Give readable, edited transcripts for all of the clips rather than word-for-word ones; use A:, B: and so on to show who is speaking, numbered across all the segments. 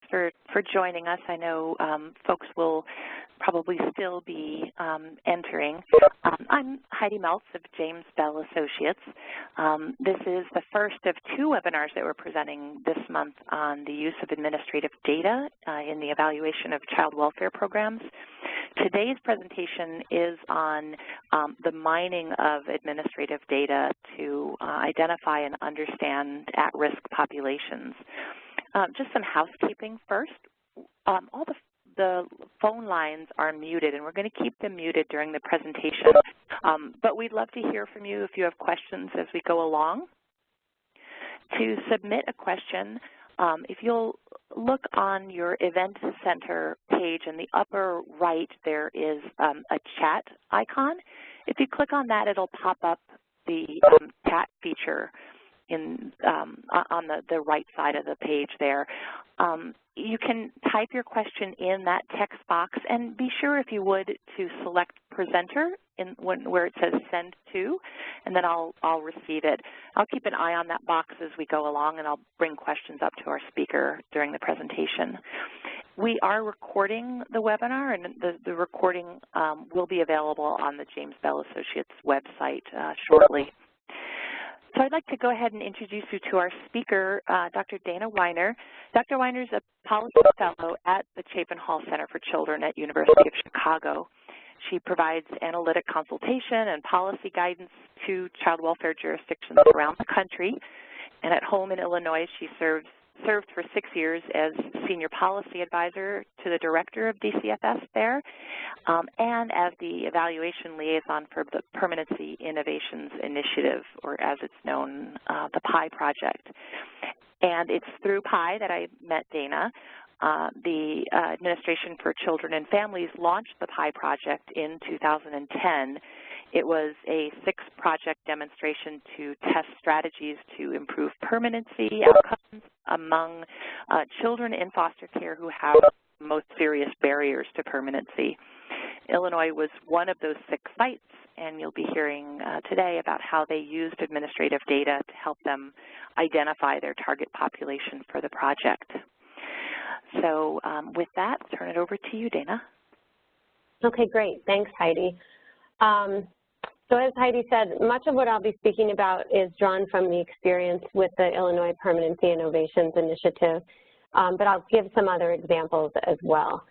A: for joining us. I know folks will probably still be entering. I'm Heidi Meltz of James Bell Associates. This is the first of 2 webinars that we're presenting this month on the use of administrative data in the evaluation of child welfare programs. Today's presentation is on the mining of administrative data to identify and understand at-risk populations. Just some housekeeping first. All the phone lines are muted, and we're going to keep them muted during the presentation, but we'd love to hear from you if you have questions as we go along. To submit a question, if you'll look on your Event Center page in the upper right, there is a chat icon. If you click on that, it'll pop up the chat feature on the right side of the page there. You can type your question in that text box, and be sure, if you would, to select presenter where it says send to, and then I'll receive it. I'll keep an eye on that box as we go along, and I'll bring questions up to our speaker during the presentation. We are recording the webinar, and the recording will be available on the James Bell Associates website shortly. So I'd like to go ahead and introduce you to our speaker, Dr. Dana Weiner. Dr. Weiner is a policy fellow at the Chapin Hall Center for Children at University of Chicago. She provides analytic consultation and policy guidance to child welfare jurisdictions around the country. And at home in Illinois, she served for 6 years as senior policy advisor to the director of DCFS there, and as the evaluation liaison for the Permanency Innovations Initiative, or as it's known, the PI project. And it's through PI that I met Dana. The Administration for Children and Families launched the PI project in 2010. It was a 6-project demonstration to test strategies to improve permanency outcomes among children in foster care who have the most serious barriers to permanency. Illinois was one of those 6 sites, and you'll be hearing today about how they used administrative data to help them identify their target population for the project. So with that, I'll turn it over to you, Dana.
B: Okay, great. Thanks, Heidi. So as Heidi said, much of what I'll be speaking about is drawn from the experience with the Illinois Permanency Innovations Initiative, but I'll give some other examples as well.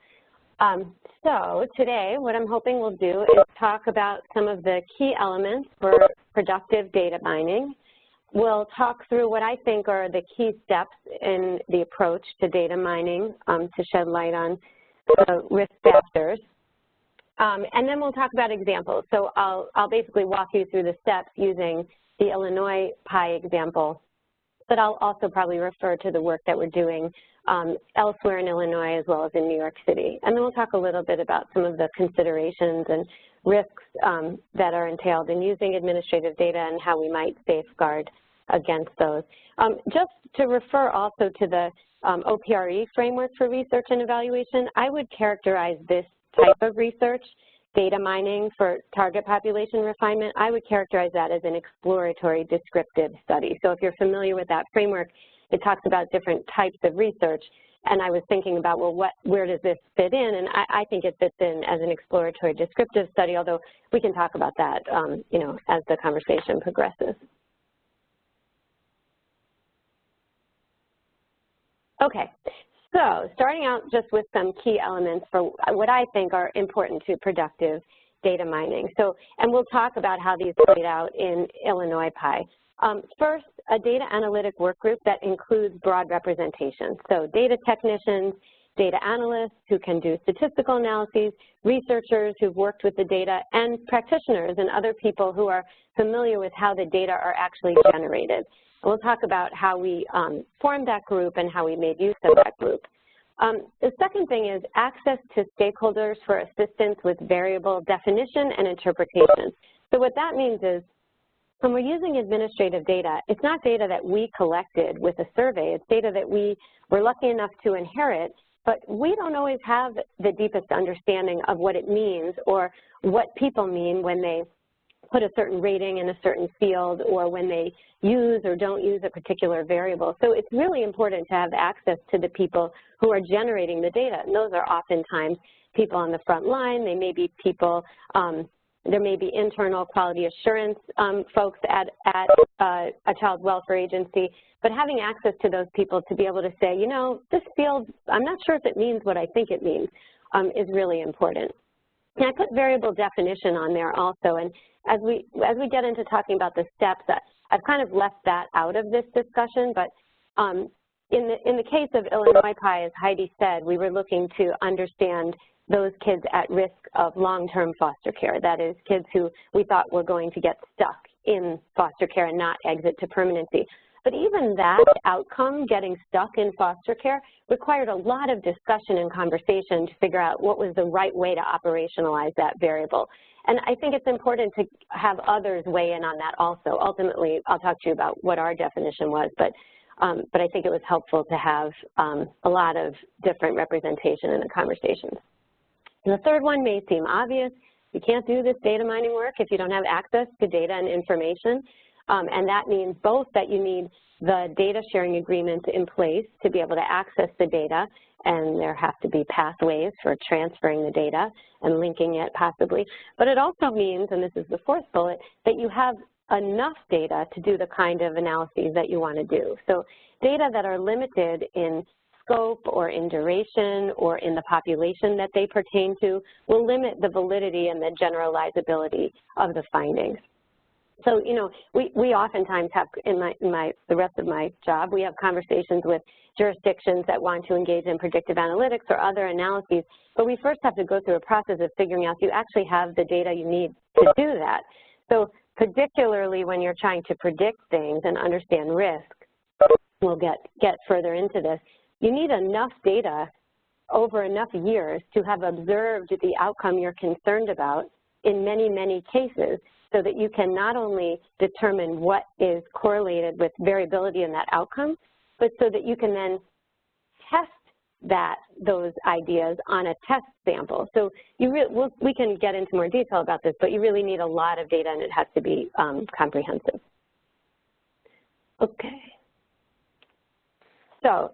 B: So today, what I'm hoping we'll do is talk about some of the key elements for productive data mining. We'll talk through what I think are the key steps in the approach to data mining to shed light on risk factors. And then we'll talk about examples. So I'll basically walk you through the steps using the Illinois PI example, but I'll also probably refer to the work that we're doing elsewhere in Illinois as well as in New York City. And then we'll talk a little bit about some of the considerations and risks that are entailed in using administrative data and how we might safeguard against those. Just to refer also to the OPRE framework for research and evaluation, I would characterize this type of research, data mining for target population refinement, I would characterize that as an exploratory descriptive study. So if you're familiar with that framework, it talks about different types of research, and I was thinking about, well, where does this fit in? And I think it fits in as an exploratory descriptive study, although we can talk about that, you know, as the conversation progresses. Okay. So starting out just with some key elements for what I think are important to productive data mining. So, and we'll talk about how these played out in Illinois PI. First, a data analytic work group that includes broad representation. So data technicians, data analysts who can do statistical analyses, researchers who've worked with the data, and practitioners and other people who are familiar with how the data are actually generated. We'll talk about how we formed that group and how we made use of that group. The second thing is access to stakeholders for assistance with variable definition and interpretation. So what that means is when we're using administrative data, it's not data that we collected with a survey. It's data that we were lucky enough to inherit, but we don't always have the deepest understanding of what it means or what people mean when they put a certain rating in a certain field or when they use or don't use a particular variable. So it's really important to have access to the people who are generating the data. And those are oftentimes people on the front line. They may be people, there may be internal quality assurance folks at a child welfare agency. But having access to those people to be able to say, you know, this field, I'm not sure if it means what I think it means, is really important. And I put variable definition on there also. And as we get into talking about the steps, I've kind of left that out of this discussion. But in the case of Illinois Pi, as Heidi said, we were looking to understand those kids at risk of long-term foster care. That is, kids who we thought were going to get stuck in foster care and not exit to permanency. But even that outcome, getting stuck in foster care, required a lot of discussion and conversation to figure out what was the right way to operationalize that variable. And I think it's important to have others weigh in on that also. Ultimately, I'll talk to you about what our definition was, but I think it was helpful to have a lot of different representation in the conversations. And the third one may seem obvious. You can't do this data mining work if you don't have access to data and information. And that means both that you need the data sharing agreement in place to be able to access the data, and there have to be pathways for transferring the data and linking it possibly. But it also means, and this is the fourth bullet, that you have enough data to do the kind of analyses that you want to do. So data that are limited in scope or in duration or in the population that they pertain to will limit the validity and the generalizability of the findings. So, you know, we oftentimes have, the rest of my job, we have conversations with jurisdictions that want to engage in predictive analytics or other analyses, but we first have to go through a process of figuring out if you actually have the data you need to do that. So particularly when you're trying to predict things and understand risk, we'll get further into this, you need enough data over enough years to have observed the outcome you're concerned about in many, many cases, so that you can not only determine what is correlated with variability in that outcome, but so that you can then test those ideas on a test sample. So we can get into more detail about this, but you really need a lot of data and it has to be comprehensive. Okay. So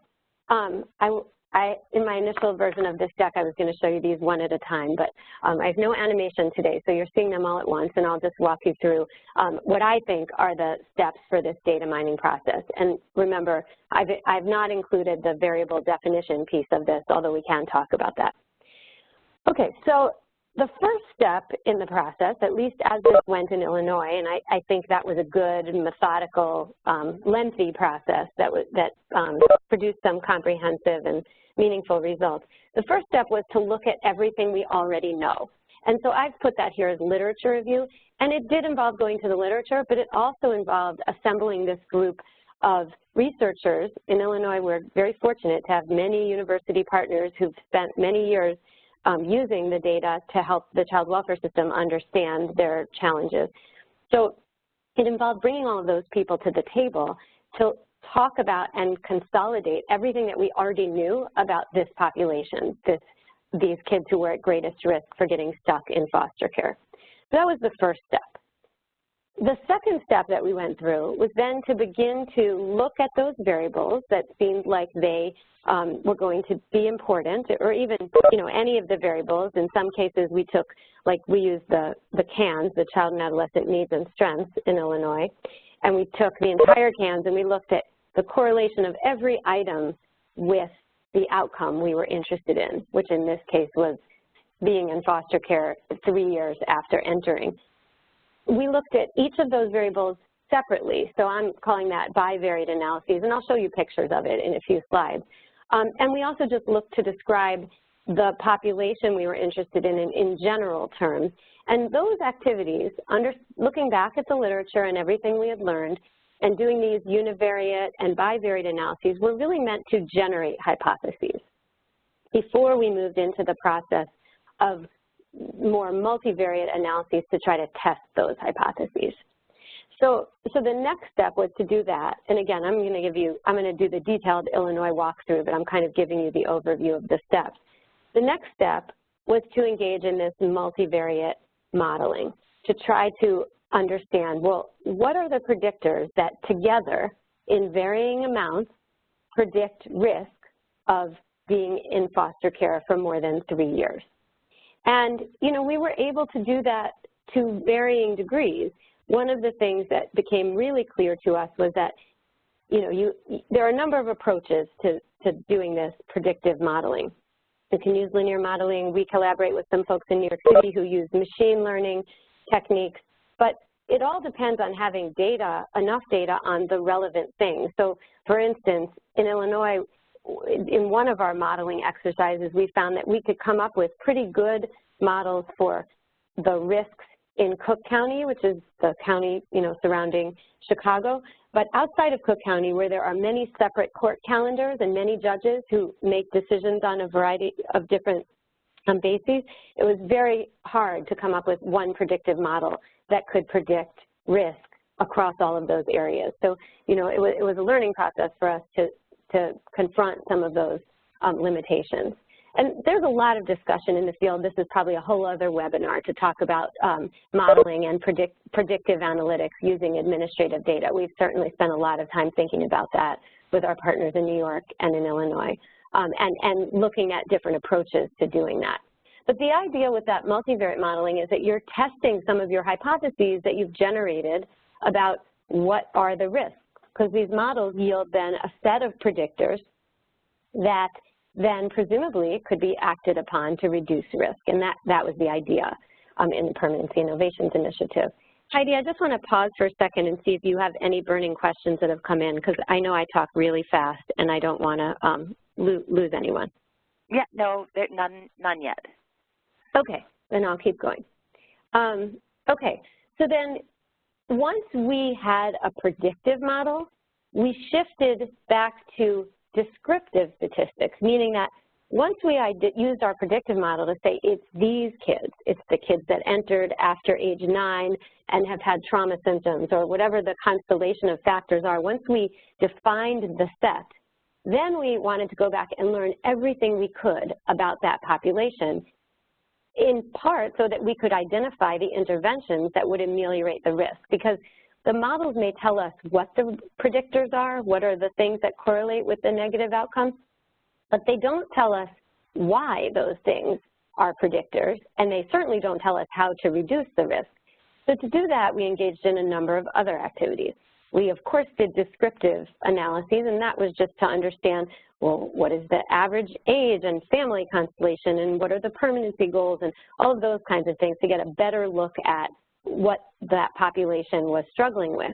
B: in my initial version of this deck, I was going to show you these one at a time, but I have no animation today, so you're seeing them all at once, and I'll just walk you through what I think are the steps for this data mining process. And remember, I've not included the variable definition piece of this, although we can talk about that. Okay, so the first step in the process, at least as this went in Illinois, and I think that was a good, methodical, lengthy process that produced some comprehensive and meaningful results. The first step was to look at everything we already know. And so I've put that here as literature review, and it did involve going to the literature, but it also involved assembling this group of researchers. In Illinois, we're very fortunate to have many university partners who've spent many years using the data to help the child welfare system understand their challenges. So it involved bringing all of those people to the table to talk about and consolidate everything that we already knew about this population, these kids who were at greatest risk for getting stuck in foster care. So that was the first step. The second step that we went through was then to begin to look at those variables that seemed like they were going to be important, or even, you know, any of the variables. In some cases, we took, like we used the CANS, the Child and Adolescent Needs and Strengths in Illinois, and we took the entire CANS and we looked at the correlation of every item with the outcome we were interested in, which in this case was being in foster care 3 years after entering. We looked at each of those variables separately, so I'm calling that bivariate analyses, and I'll show you pictures of it in a few slides. And we also just looked to describe the population we were interested in general terms. And those activities, looking back at the literature and everything we had learned, and doing these univariate and bivariate analyses were really meant to generate hypotheses before we moved into the process of more multivariate analyses to try to test those hypotheses. So the next step was to do that. And again, I'm going to do the detailed Illinois walkthrough, but I'm kind of giving you the overview of the steps. The next step was to engage in this multivariate modeling to try to understand, well, what are the predictors that together in varying amounts predict risk of being in foster care for more than 3 years. And, we were able to do that to varying degrees. One of the things that became really clear to us was that, there are a number of approaches to doing this predictive modeling. You can use linear modeling. We collaborate with some folks in New York City who use machine learning techniques, but it all depends on having data, enough data on the relevant things. So, for instance, in Illinois, in one of our modeling exercises, we found that we could come up with pretty good models for the risks in Cook County, which is the county, surrounding Chicago. But outside of Cook County, where there are many separate court calendars and many judges who make decisions on a variety of different bases, it was very hard to come up with one predictive model that could predict risk across all of those areas. So, it was a learning process for us to confront some of those limitations. And there's a lot of discussion in the field. This is probably a whole other webinar to talk about modeling and predictive analytics using administrative data. We've certainly spent a lot of time thinking about that with our partners in New York and in Illinois, and looking at different approaches to doing that. But the idea with that multivariate modeling is that you're testing some of your hypotheses that you've generated about what are the risks, because these models yield then a set of predictors that then presumably could be acted upon to reduce risk, and that was the idea in the Permanency Innovations Initiative. Heidi, I just want to pause for a second and see if you have any burning questions that have come in, because I know I talk really fast and I don't want to lose anyone.
A: Yeah, no, none yet.
B: Okay, then I'll keep going. Okay, so then once we had a predictive model, we shifted back to descriptive statistics, meaning that once we used our predictive model to say it's these kids, it's the kids that entered after age 9 and have had trauma symptoms or whatever the constellation of factors are, once we defined the set, then we wanted to go back and learn everything we could about that population, in part so that we could identify the interventions that would ameliorate the risk. Because the models may tell us what the predictors are, what are the things that correlate with the negative outcomes, but they don't tell us why those things are predictors, and they certainly don't tell us how to reduce the risk. So to do that, we engaged in a number of other activities. We, of course, did descriptive analyses, and that was just to understand, well, what is the average age and family constellation, and what are the permanency goals, and all of those kinds of things to get a better look at what that population was struggling with.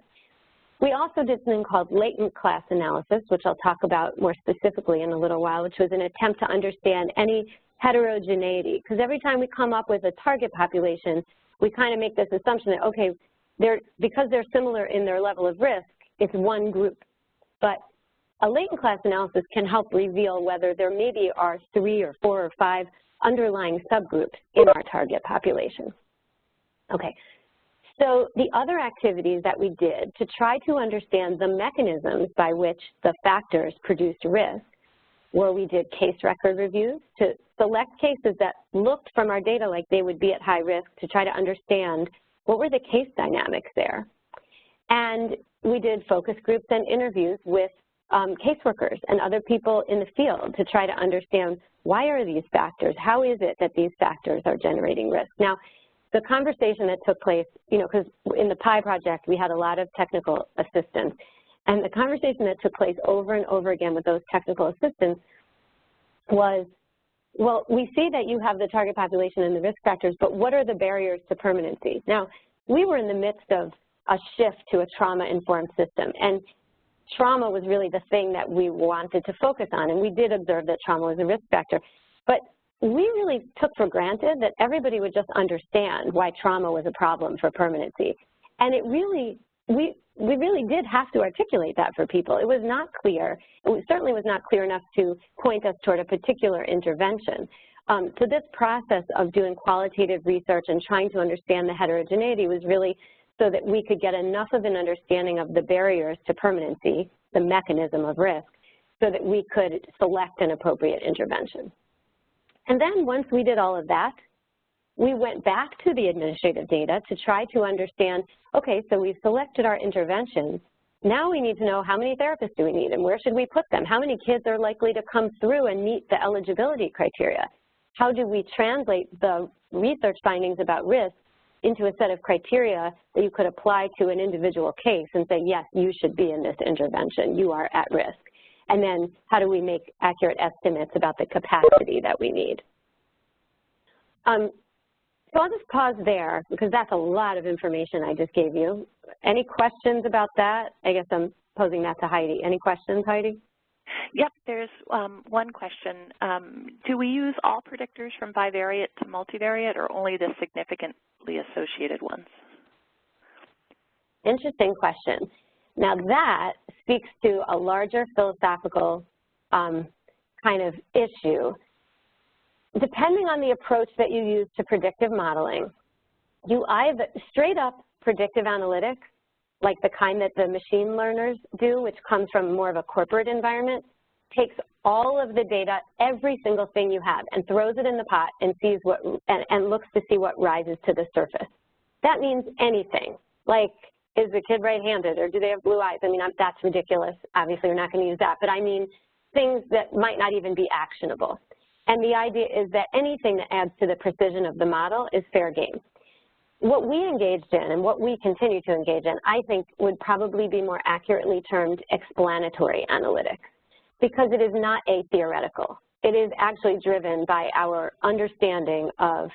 B: We also did something called latent class analysis, which I'll talk about more specifically in a little while, which was an attempt to understand any heterogeneity. Because every time we come up with a target population, we kind of make this assumption that, okay, because they're similar in their level of risk, it's one group. But a latent class analysis can help reveal whether there maybe are 3 or 4 or 5 underlying subgroups in our target population. Okay. So the other activities that we did to try to understand the mechanisms by which the factors produced risk were we did case record reviews to select cases that looked from our data like they would be at high risk to try to understand what were the case dynamics there. And we did focus groups and interviews with caseworkers and other people in the field to try to understand why are these factors, how is it that these factors are generating risk. Now, the conversation that took place, because in the PI project, we had a lot of technical assistance, and the conversation that took place over and over again with those technical assistants was, well, we see that you have the target population and the risk factors, but what are the barriers to permanency? Now, we were in the midst of a shift to a trauma-informed system, and trauma was really the thing that we wanted to focus on, and we did observe that trauma was a risk factor. But we really took for granted that everybody would just understand why trauma was a problem for permanency. And it really, we really did have to articulate that for people. It was not clear. It certainly was not clear enough to point us toward a particular intervention. So this process of doing qualitative research and trying to understand the heterogeneity was really so that we could get enough of an understanding of the barriers to permanency, the mechanism of risk, so that we could select an appropriate intervention. And then once we did all of that, we went back to the administrative data to try to understand, okay, so we've selected our interventions, Now we need to know how many therapists do we need and where should we put them? How many kids are likely to come through and meet the eligibility criteria? How do we translate the research findings about risk into a set of criteria that you could apply to an individual case and say, yes, you should be in this intervention, you are at risk. And then how do we make accurate estimates about the capacity that we need? So I'll just pause there because that's a lot of information I just gave you. Any questions about that? I guess I'm posing that to Heidi. Any questions, Heidi?
A: Yep, there's one question. Do we use all predictors from bivariate to multivariate or only the significantly associated ones?
B: Interesting question. Now that speaks to a larger philosophical kind of issue. Depending on the approach that you use to predictive modeling, you either straight up predictive analytics, like the kind that the machine learners do, which comes from more of a corporate environment, takes all of the data, every single thing you have, and throws it in the pot and sees what and looks to see what rises to the surface. That means anything, like is the kid right-handed or do they have blue eyes? I mean, that's ridiculous. Obviously, we're not going to use that, but I mean things that might not even be actionable. And the idea is that anything that adds to the precision of the model is fair game. What we engaged in and what we continue to engage in, I think, would probably be more accurately termed explanatory analytics, because it is not atheoretical. It is actually driven by our understanding of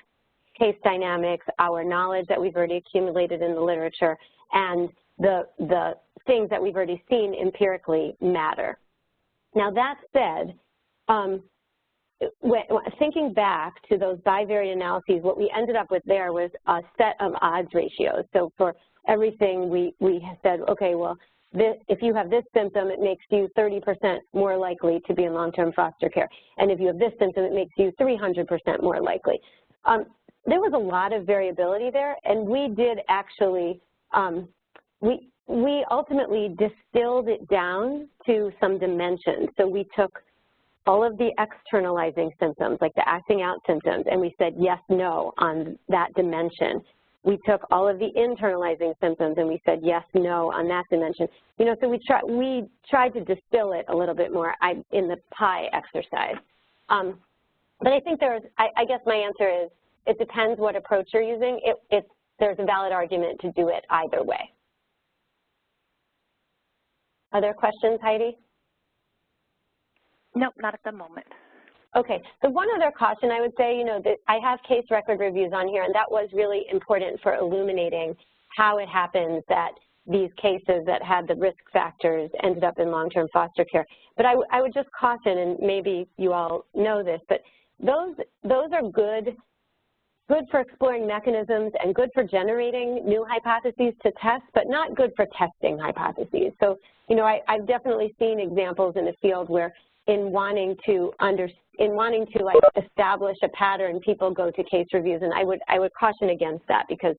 B: case dynamics, our knowledge that we've already accumulated in the literature, and the things that we've already seen empirically matter. Now that said, thinking back to those bivariate analyses, what we ended up with there was a set of odds ratios. So for everything, we said, okay, well, if you have this symptom, it makes you 30% more likely to be in long-term foster care. And if you have this symptom, it makes you 300% more likely. There was a lot of variability there, and we did actually, we ultimately distilled it down to some dimensions. So we took all of the externalizing symptoms, like the acting out symptoms, and we said yes, no on that dimension. We took all of the internalizing symptoms and we said yes, no on that dimension. You know, so we tried to distill it a little bit more in the pie exercise. But I think I guess my answer is, it depends what approach you're using. There's a valid argument to do it either way. Other questions, Heidi?
A: Nope, not at the moment.
B: Okay, so one other caution I would say, you know, that I have case record reviews on here, and that was really important for illuminating how it happens that these cases that had the risk factors ended up in long-term foster care. But I would just caution, and maybe you all know this, but those are good for exploring mechanisms and good for generating new hypotheses to test, but not good for testing hypotheses. So, you know, I've definitely seen examples in the field where in wanting to like establish a pattern, people go to case reviews, and I would caution against that because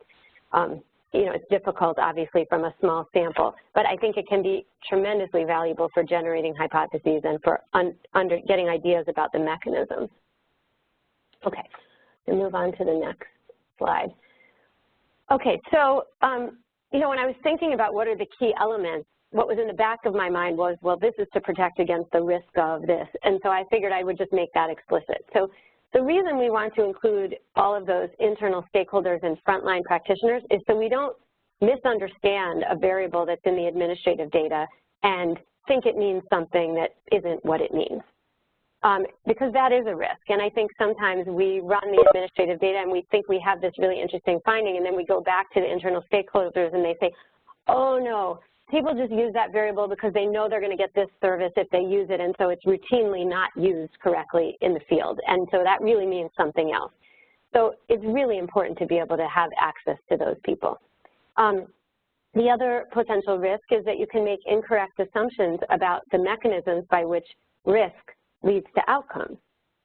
B: you know, it's difficult obviously from a small sample, but I think it can be tremendously valuable for generating hypotheses and for getting ideas about the mechanisms. Okay, we'll move on to the next slide. Okay, so you know, when I was thinking about what are the key elements, what was in the back of my mind was, well, this is to protect against the risk of this. And so I figured I would just make that explicit. So the reason we want to include all of those internal stakeholders and frontline practitioners is so we don't misunderstand a variable that's in the administrative data and think it means something that isn't what it means. Because that is a risk. And I think sometimes we run the administrative data and we think we have this really interesting finding, and then we go back to the internal stakeholders and they say, oh no, people just use that variable because they know they're going to get this service if they use it, and so it's routinely not used correctly in the field. And so that really means something else. So it's really important to be able to have access to those people. The other potential risk is that you can make incorrect assumptions about the mechanisms by which risk leads to outcomes.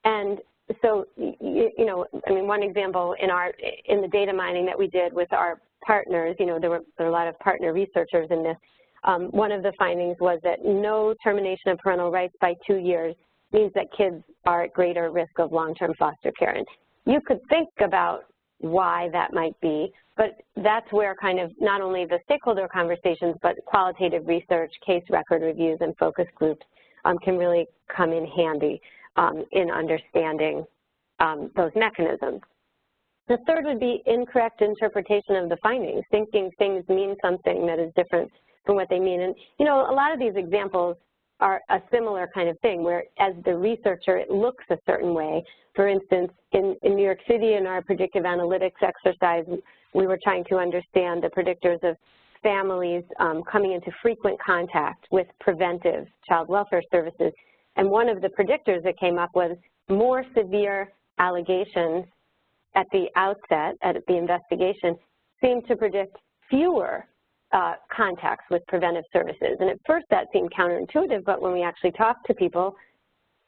B: And so, you know, I mean, one example in the data mining that we did with our partners, you know, there were a lot of partner researchers in this. One of the findings was that no termination of parental rights by 2 years means that kids are at greater risk of long-term foster care. And you could think about why that might be, but that's where kind of not only the stakeholder conversations, but qualitative research, case record reviews, and focus groups can really come in handy in understanding those mechanisms. The third would be incorrect interpretation of the findings, thinking things mean something that is different from what they mean. And, you know, a lot of these examples are a similar kind of thing, where as the researcher, it looks a certain way. For instance, in New York City, in our predictive analytics exercise, we were trying to understand the predictors of families coming into frequent contact with preventive child welfare services. And one of the predictors that came up was more severe allegations at the outset, at the investigation, seemed to predict fewer contacts with preventive services. And at first that seemed counterintuitive, but when we actually talked to people,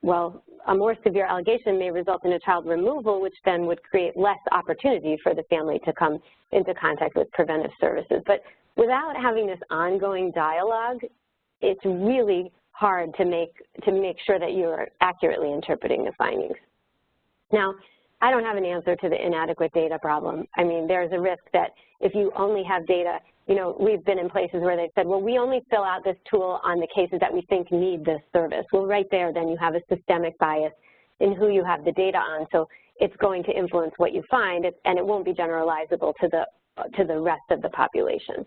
B: well, a more severe allegation may result in a child removal, which then would create less opportunity for the family to come into contact with preventive services. But without having this ongoing dialogue, it's really hard to make sure that you're accurately interpreting the findings. Now, I don't have an answer to the inadequate data problem. I mean, there's a risk that if you only have data, you know, we've been in places where they've said, well, we only fill out this tool on the cases that we think need this service. Well, right there, then you have a systemic bias in who you have the data on. So it's going to influence what you find, and it won't be generalizable to the rest of the population.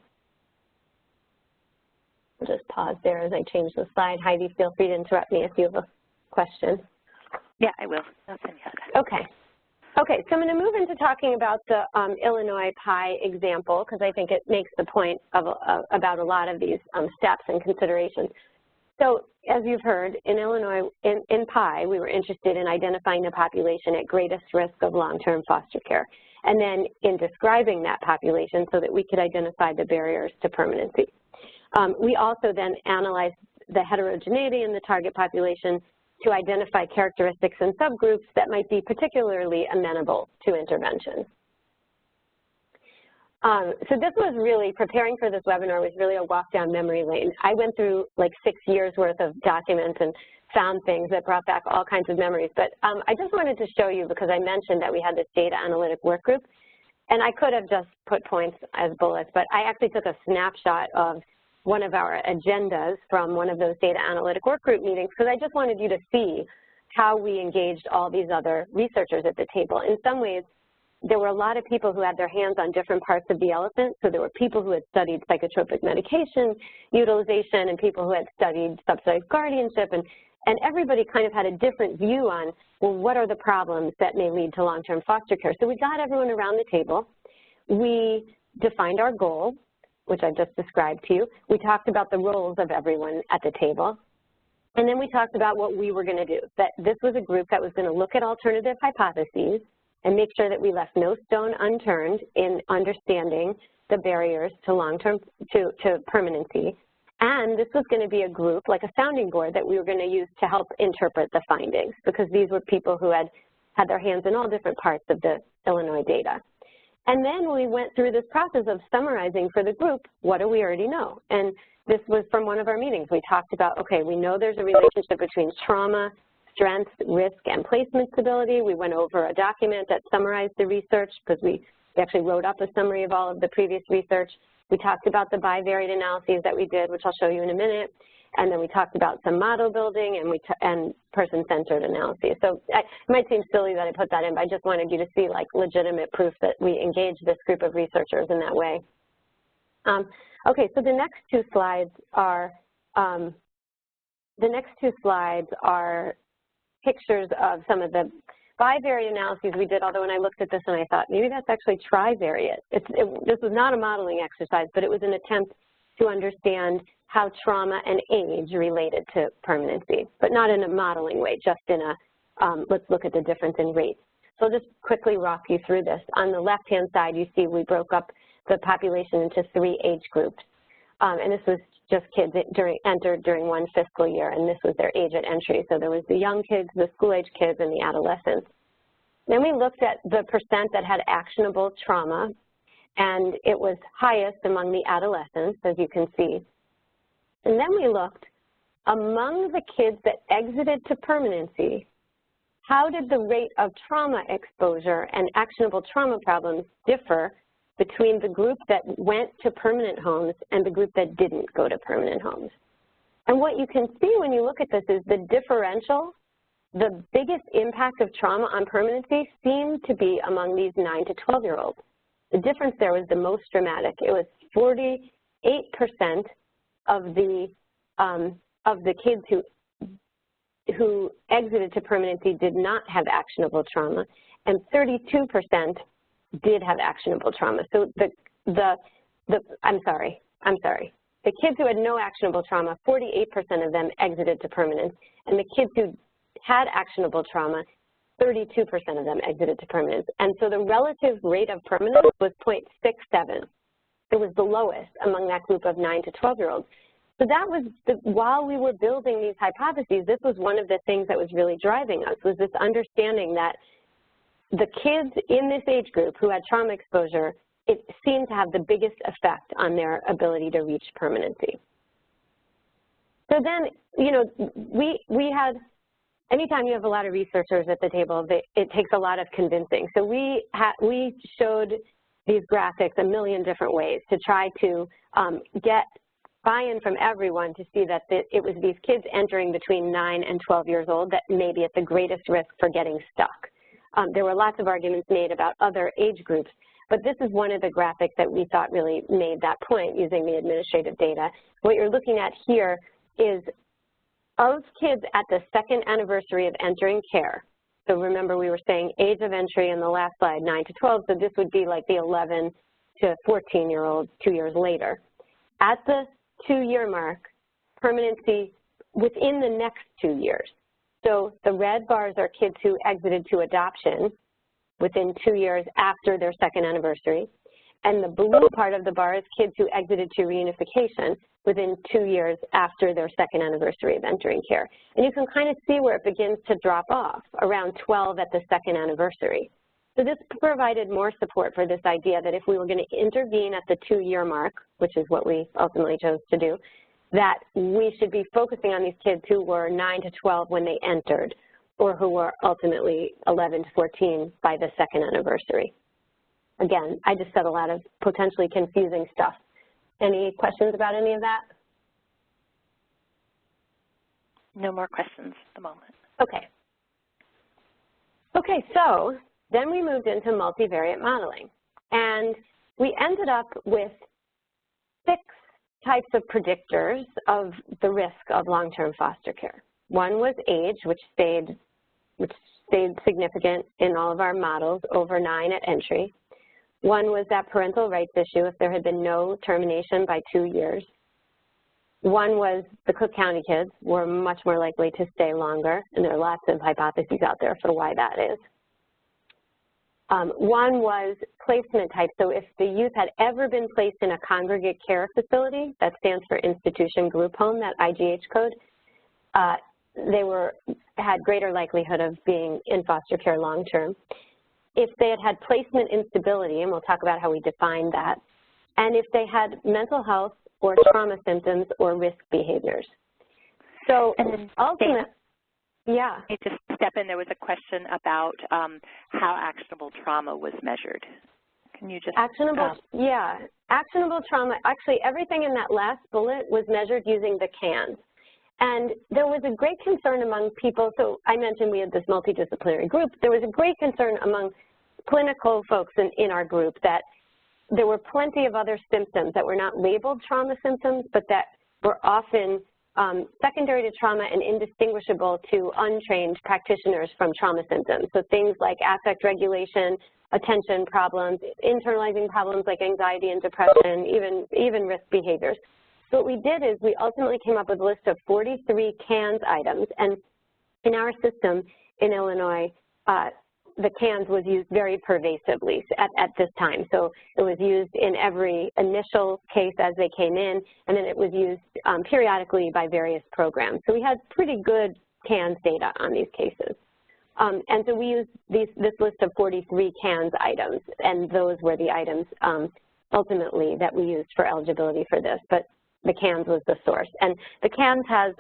B: I'll just pause there as I change the slide. Heidi, feel free to interrupt me if you have a question.
A: Yeah, I will. Nothing yet.
B: Okay. Okay, so I'm going to move into talking about the Illinois PI example, because I think it makes the point of, about a lot of these steps and considerations. So as you've heard, in Illinois, in PI, we were interested in identifying the population at greatest risk of long-term foster care, and then in describing that population so that we could identify the barriers to permanency. We also then analyzed the heterogeneity in the target population to identify characteristics and subgroups that might be particularly amenable to intervention. So this was really, preparing for this webinar was really a walk down memory lane. I went through like 6 years worth of documents and found things that brought back all kinds of memories. But I just wanted to show you, because I mentioned that we had this data analytic work group, and I could have just put points as bullets, but I actually took a snapshot of one of our agendas from one of those data analytic work group meetings, because I just wanted you to see how we engaged all these other researchers at the table. In some ways, there were a lot of people who had their hands on different parts of the elephant. So there were people who had studied psychotropic medication utilization and people who had studied subsidized guardianship, and everybody kind of had a different view on, well, what are the problems that may lead to long-term foster care? So we got everyone around the table. We defined our goal, which I just described to you. We talked about the roles of everyone at the table. And then we talked about what we were going to do, that this was a group that was going to look at alternative hypotheses and make sure that we left no stone unturned in understanding the barriers to long-term, to permanency. And this was going to be a group, like a sounding board, that we were going to use to help interpret the findings, because these were people who had their hands in all different parts of the Illinois data. And then we went through this process of summarizing for the group, what do we already know? And this was from one of our meetings. We talked about, okay, we know there's a relationship between trauma, strength, risk, and placement stability. We went over a document that summarized the research, because we actually wrote up a summary of all of the previous research. We talked about the bivariate analyses that we did, which I'll show you in a minute. And then we talked about some model building and person-centered analyses. So it might seem silly that I put that in, but I just wanted you to see like legitimate proof that we engaged this group of researchers in that way. Okay, so the next two slides are pictures of some of the bivariate analyses we did, although when I looked at this and I thought, maybe that's actually trivariate. This was not a modeling exercise, but it was an attempt to understand how trauma and age related to permanency, but not in a modeling way, just in a, let's look at the difference in rates. So I'll just quickly walk you through this. On the left-hand side, you see we broke up the population into 3 age groups. And this was just kids entered during one fiscal year, and this was their age at entry. So there was the young kids, the school-age kids, and the adolescents. Then we looked at the percent that had actionable trauma, and it was highest among the adolescents, as you can see. And then we looked among the kids that exited to permanency, how did the rate of trauma exposure and actionable trauma problems differ between the group that went to permanent homes and the group that didn't go to permanent homes? And what you can see when you look at this is the differential, the biggest impact of trauma on permanency seemed to be among these 9 to 12-year-olds. The difference there was the most dramatic. It was 48% of the kids who exited to permanency did not have actionable trauma, and 32% did have actionable trauma. So I'm sorry. The kids who had no actionable trauma, 48% of them exited to permanence, and the kids who had actionable trauma, 32% of them exited to permanence. And so the relative rate of permanence was 0.67. It was the lowest among that group of 9 to 12-year-olds. So that was, while we were building these hypotheses, this was one of the things that was really driving us, was this understanding that the kids in this age group who had trauma exposure, it seemed to have the biggest effect on their ability to reach permanency. So then, you know, we had, anytime you have a lot of researchers at the table, it takes a lot of convincing. So we showed these graphics a million different ways to try to get buy-in from everyone to see that it was these kids entering between 9 and 12 years old that may be at the greatest risk for getting stuck. There were lots of arguments made about other age groups, but this is one of the graphics that we thought really made that point using the administrative data. What you're looking at here is of kids at the second anniversary of entering care. So remember, we were saying age of entry in the last slide, 9 to 12, so this would be like the 11 to 14-year-olds 2 years later. At the 2-year mark, permanency within the next 2 years. So the red bars are kids who exited to adoption within 2 years after their second anniversary. And the blue part of the bar is kids who exited to reunification within 2 years after their second anniversary of entering care. And you can kind of see where it begins to drop off, around 12 at the second anniversary. So this provided more support for this idea that if we were going to intervene at the 2-year mark, which is what we ultimately chose to do, that we should be focusing on these kids who were 9 to 12 when they entered, or who were ultimately 11 to 14 by the second anniversary. Again, I just said a lot of potentially confusing stuff. Any questions about any of that?
A: No more questions at the moment.
B: Okay. Okay, so then we moved into multivariate modeling, and we ended up with 6 types of predictors of the risk of long-term foster care. One was age, which stayed significant in all of our models, over 9 at entry. One was that parental rights issue, if there had been no termination by 2 years. One was the Cook County kids were much more likely to stay longer, and there are lots of hypotheses out there for why that is. One was placement type. So if the youth had ever been placed in a congregate care facility, that stands for institution group home, that IGH code, they had greater likelihood of being in foster care long term. If they had had placement instability, and we'll talk about how we define that, and if they had mental health or trauma symptoms or risk behaviors. So ultimately, yeah.
A: I just step in. There was a question about how actionable trauma was measured. Can you just?
B: Actionable, yeah. Actionable trauma, actually everything in that last bullet was measured using the CANs. And there was a great concern among people, so I mentioned we had this multidisciplinary group. There was a great concern among clinical folks in our group that there were plenty of other symptoms that were not labeled trauma symptoms, but that were often secondary to trauma and indistinguishable to untrained practitioners from trauma symptoms. So things like affect regulation, attention problems, internalizing problems like anxiety and depression, even risk behaviors. So what we did is we ultimately came up with a list of 43 CANS items, and in our system in Illinois, the CANS was used very pervasively at this time. So it was used in every initial case as they came in, and then it was used periodically by various programs. So we had pretty good CANS data on these cases. And so we used this list of 43 CANS items, and those were the items ultimately that we used for eligibility for this, but the CANS was the source. And the CANS has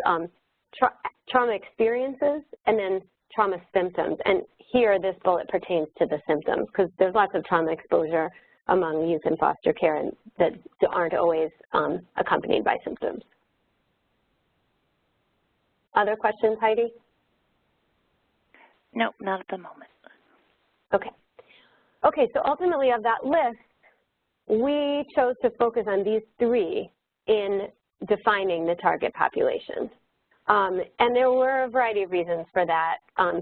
B: trauma experiences and then trauma symptoms. And here, this bullet pertains to the symptoms, because there's lots of trauma exposure among youth in foster care and that aren't always accompanied by symptoms. Other questions, Heidi?
A: No, not at the moment.
B: Okay. Okay, so ultimately of that list, we chose to focus on these three in defining the target population. And there were a variety of reasons for that.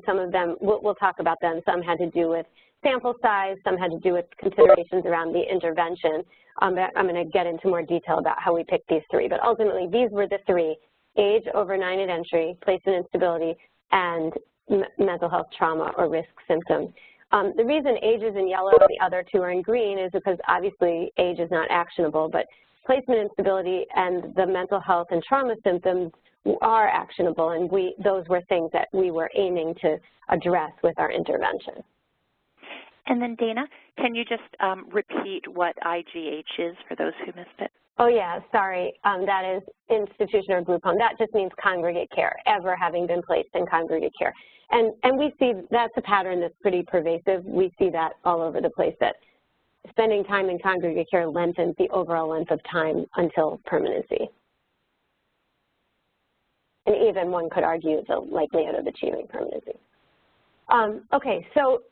B: Some of them, we'll talk about them. Some had to do with sample size, some had to do with considerations around the intervention. I'm going to get into more detail about how we picked these three, but ultimately these were the three: age over 9 at entry, placement instability, and mental health trauma or risk symptoms. The reason age is in yellow and the other two are in green is because obviously age is not actionable, but placement instability and the mental health and trauma symptoms are actionable, and those were things that we were aiming to address with our intervention.
A: And then Dana, can you just repeat what IGH is for those who missed it?
B: Oh yeah, sorry, that is institution or group home. That just means congregate care, ever having been placed in congregate care. And we see that's a pattern that's pretty pervasive. We see that all over the place, that spending time in congregate care lengthens the overall length of time until permanency. And even one could argue the likelihood of achieving permanency. Okay, so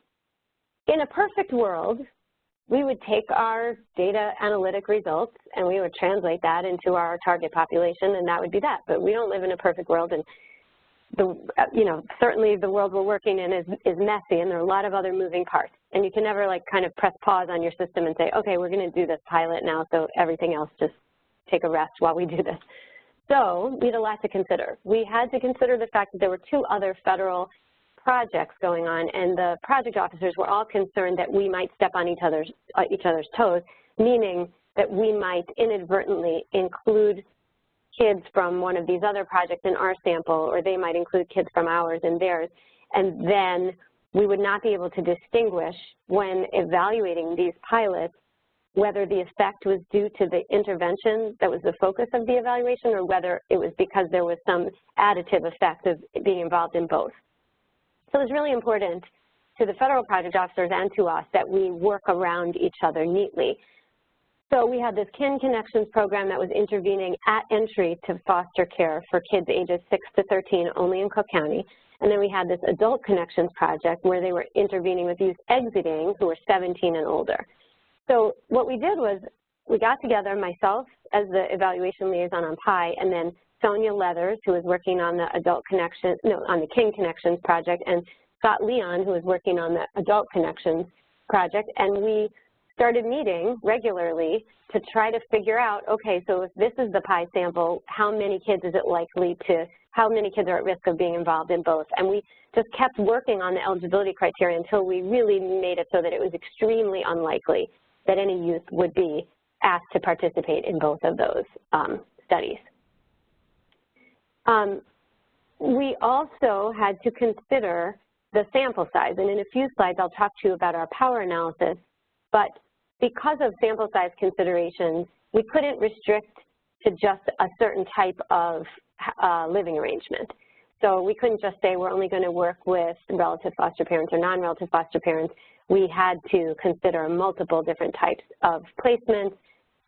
B: in a perfect world, we would take our data analytic results and we would translate that into our target population, and that would be that. But we don't live in a perfect world, and certainly the world we're working in is messy, and there are a lot of other moving parts. And you can never kind of press pause on your system and say, okay, we're going to do this pilot now, so everything else just take a rest while we do this. So we had a lot to consider. We had to consider the fact that there were 2 other federal projects going on, and the project officers were all concerned that we might step on each other's toes, meaning that we might inadvertently include kids from one of these other projects in our sample, or they might include kids from ours in theirs, and then we would not be able to distinguish when evaluating these pilots whether the effect was due to the intervention that was the focus of the evaluation, or whether it was because there was some additive effect of being involved in both. So it was really important to the federal project officers and to us that we work around each other neatly. So we had this Kin Connections program that was intervening at entry to foster care for kids ages 6 to 13 only in Cook County. And then we had this Adult Connections project where they were intervening with youth exiting who were 17 and older. So what we did was we got together, myself as the evaluation liaison on PI, and then Sonia Leathers, who was working on the on the Kin Connections project, and Scott Leon, who was working on the Adult Connections project, and we started meeting regularly to try to figure out, okay, so if this is the PI sample, how many kids is it likely to, how many kids are at risk of being involved in both? And we just kept working on the eligibility criteria until we really made it so that it was extremely unlikely that any youth would be asked to participate in both of those studies. We also had to consider the sample size, and in a few slides I'll talk to you about our power analysis, but because of sample size considerations, we couldn't restrict to just a certain type of living arrangement. So we couldn't just say we're only going to work with relative foster parents or non-relative foster parents. We had to consider multiple different types of placements,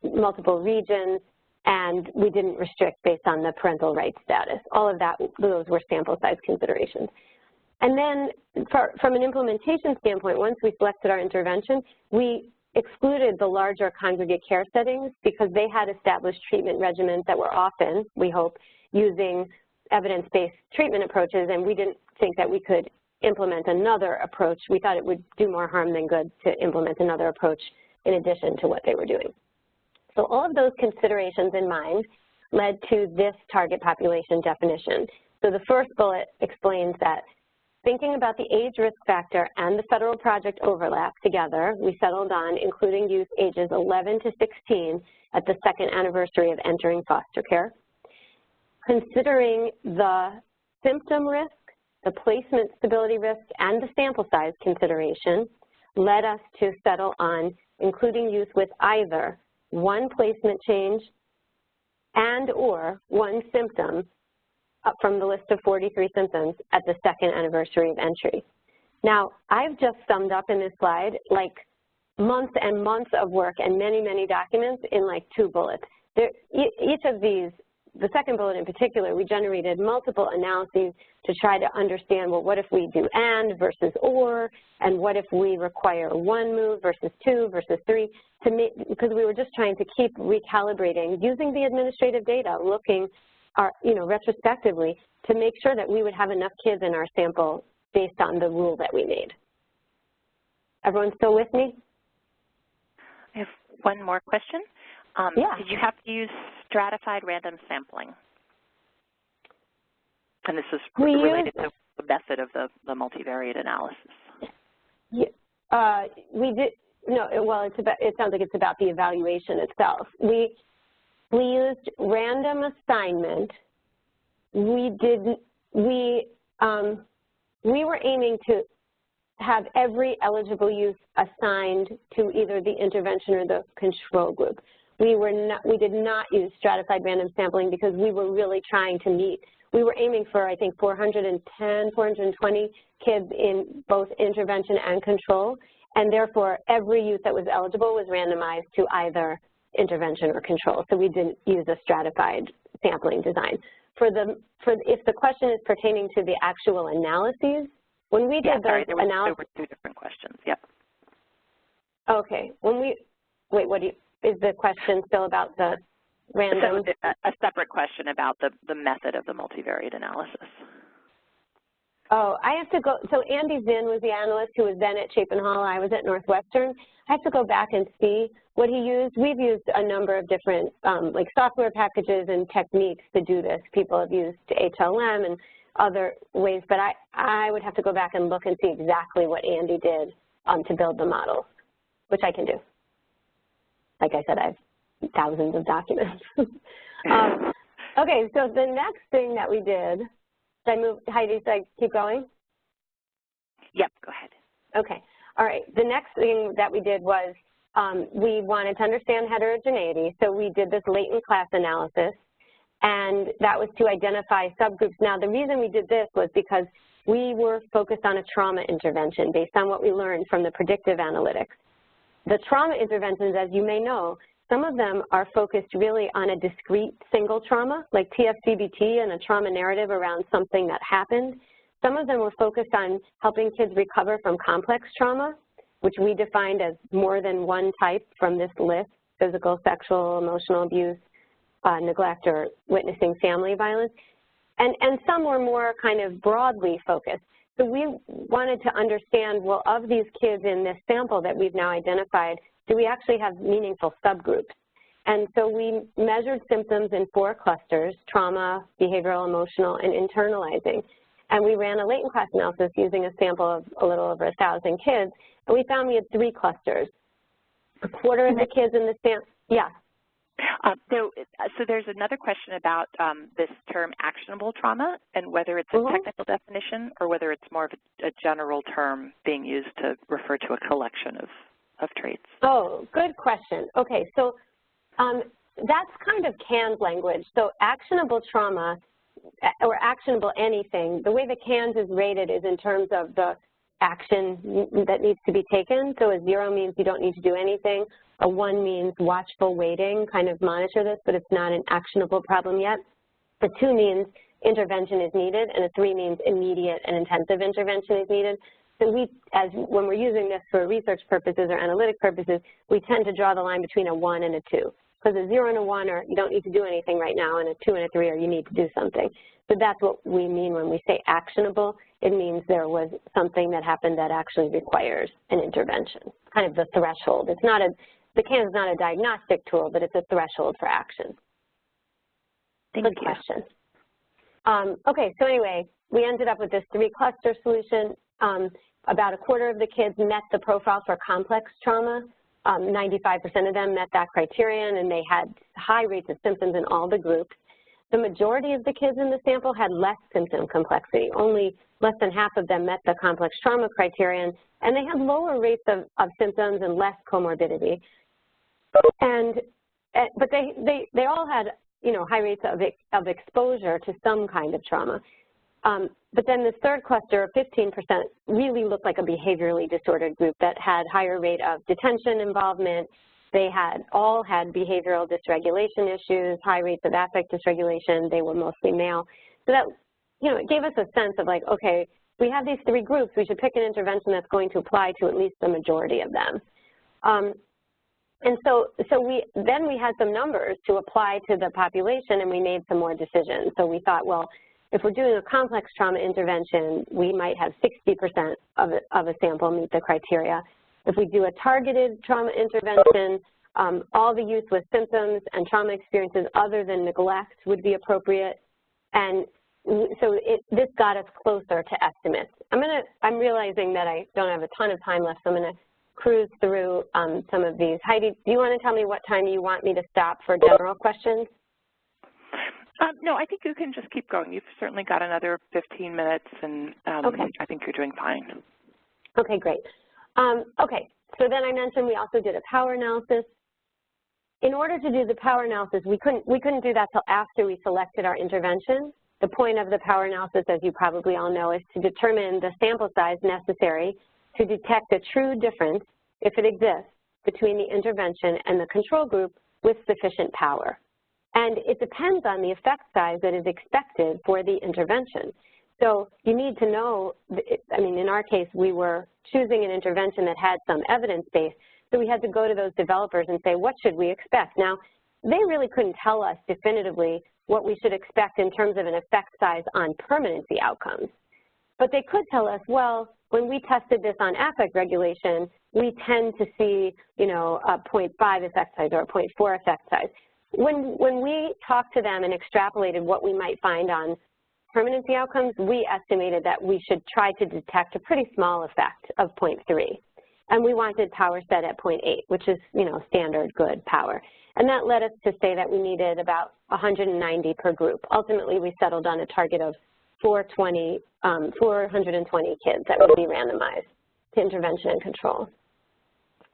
B: multiple regions, and we didn't restrict based on the parental rights status. All of that, those were sample size considerations. And then from an implementation standpoint, once we selected our intervention, we excluded the larger congregate care settings because they had established treatment regimens that were often, we hope, using evidence-based treatment approaches, and we didn't think that we could implement another approach. We thought it would do more harm than good to implement another approach in addition to what they were doing. So all of those considerations in mind led to this target population definition. So the first bullet explains that thinking about the age risk factor and the federal project overlap together, we settled on including youth ages 11 to 16 at the 2nd anniversary of entering foster care. Considering the symptom risk, the placement stability risk, and the sample size consideration led us to settle on including youth with either one placement change and or one symptom from the list of 43 symptoms at the second anniversary of entry. Now, I've just summed up in this slide like months and months of work and many, many documents in like 2 bullets. Each of these, the second bullet in particular, we generated multiple analyses to try to understand, well, what if we do and versus or, and what if we require 1 move versus 2 versus 3, because we were just trying to keep recalibrating using the administrative data, looking retrospectively to make sure that we would have enough kids in our sample based on the rule that we made. Everyone still with me?
A: I have one more question.
B: Yeah.
A: Did you have to use stratified random sampling? And this is related to the method of the multivariate analysis.
B: Yeah, we did. No, well, it sounds like it's about the evaluation itself. We used random assignment. We were aiming to have every eligible youth assigned to either the intervention or the control group. We did not use stratified random sampling because we were really trying to meet. We were aiming for, I think, 410, 420 kids in both intervention and control, and therefore every youth that was eligible was randomized to either intervention or control. So we didn't use a stratified sampling design. If the question is pertaining to the actual analyses, when we did those analyses,
A: there were 2 different questions. Yep.
B: Okay. Is the question still about the random?
A: So a separate question about the method of the multivariate analysis.
B: Oh, I have to go. So Andy Zinn was the analyst who was then at Chapin Hall. I was at Northwestern. I have to go back and see what he used. We've used a number of different like software packages and techniques to do this. People have used HLM and other ways, but I would have to go back and look and see exactly what Andy did to build the models, which I can do. Like I said, I have thousands of documents. Okay, so the next thing that we did, Heidi, should I keep going?
A: Yep, go ahead.
B: Okay, all right. The next thing that we did was we wanted to understand heterogeneity, so we did this latent class analysis, and that was to identify subgroups. Now, the reason we did this was because we were focused on a trauma intervention based on what we learned from the predictive analytics. The trauma interventions, as you may know, some of them are focused really on a discrete single trauma, like TFCBT and a trauma narrative around something that happened. Some of them were focused on helping kids recover from complex trauma, which we defined as more than one type from this list: physical, sexual, emotional abuse, neglect, or witnessing family violence. And some were more kind of broadly focused. So we wanted to understand, well, of these kids in this sample that we've now identified, do we actually have meaningful subgroups? And so we measured symptoms in 4 clusters: trauma, behavioral, emotional, and internalizing. And we ran a latent class analysis using a sample of a little over 1,000 kids, and we found we had 3 clusters. A quarter of the kids in the sample, yeah.
A: So there's another question about this term actionable trauma and whether it's a technical definition or whether it's more of a general term being used to refer to a collection of traits. Oh,
B: good question. Okay, so that's kind of canned language. So actionable trauma or actionable anything, the way the CANS is rated is in terms of the action that needs to be taken. So a 0 means you don't need to do anything. A 1 means watchful waiting, kind of monitor this, but it's not an actionable problem yet. A 2 means intervention is needed, and a 3 means immediate and intensive intervention is needed. So when we're using this for research purposes or analytic purposes, we tend to draw the line between a 1 and a 2. Because a 0 and a 1 are you don't need to do anything right now, and a 2 and a 3 are you need to do something. So that's what we mean when we say actionable. It means there was something that happened that actually requires an intervention, kind of the threshold. It's not the CAN is not a diagnostic tool, but it's a threshold for action. Good question. Okay, so anyway, we ended up with this 3-cluster solution. About a quarter of the kids met the profile for complex trauma. 95% of them met that criterion, and they had high rates of symptoms in all the groups. The majority of the kids in the sample had less symptom complexity. Only less than half of them met the complex trauma criterion, and they had lower rates of symptoms and less comorbidity. But they all had high rates of exposure to some kind of trauma. But then this third cluster of 15% really looked like a behaviorally disordered group that had higher rate of detention involvement. They all had behavioral dysregulation issues, high rates of affect dysregulation. They were mostly male. So that, it gave us a sense of like, okay, we have these three groups. We should pick an intervention that's going to apply to at least the majority of them. And so we had some numbers to apply to the population, and we made some more decisions. So we thought, well, if we're doing a complex trauma intervention, we might have 60% of a sample meet the criteria. If we do a targeted trauma intervention, all the youth with symptoms and trauma experiences other than neglect would be appropriate. And so this got us closer to estimates. I'm realizing that I don't have a ton of time left, so I'm going to cruise through some of these. Heidi, do you want to tell me what time you want me to stop for general questions?
A: No, I think you can just keep going. You've certainly got another 15 minutes, and
B: okay.
A: I think you're doing fine.
B: Okay, great. Okay, so then I mentioned we also did a power analysis. In order to do the power analysis, we couldn't do that till after we selected our intervention. The point of the power analysis, as you probably all know, is to determine the sample size necessary to detect a true difference, if it exists, between the intervention and the control group with sufficient power. And it depends on the effect size that is expected for the intervention. So you need to know, in our case, we were choosing an intervention that had some evidence base, so we had to go to those developers and say, what should we expect? Now, they really couldn't tell us definitively what we should expect in terms of an effect size on permanency outcomes. But they could tell us, well, when we tested this on affect regulation, we tend to see, a 0.5 effect size or a 0.4 effect size. When we talked to them and extrapolated what we might find on permanency outcomes, we estimated that we should try to detect a pretty small effect of 0.3. And we wanted power set at 0.8, which is, standard good power. And that led us to say that we needed about 190 per group. Ultimately, we settled on a target of 420 kids that would be randomized to intervention and control.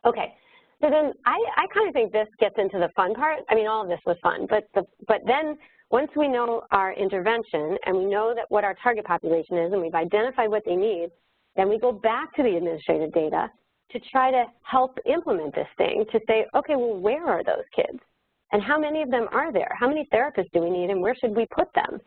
B: Okay. So then I kind of think this gets into the fun part. All of this was fun, but then once we know our intervention and we know that what our target population is and we've identified what they need, then we go back to the administrative data to try to help implement this thing, to say, okay, well, where are those kids? And how many of them are there? How many therapists do we need, and where should we put them?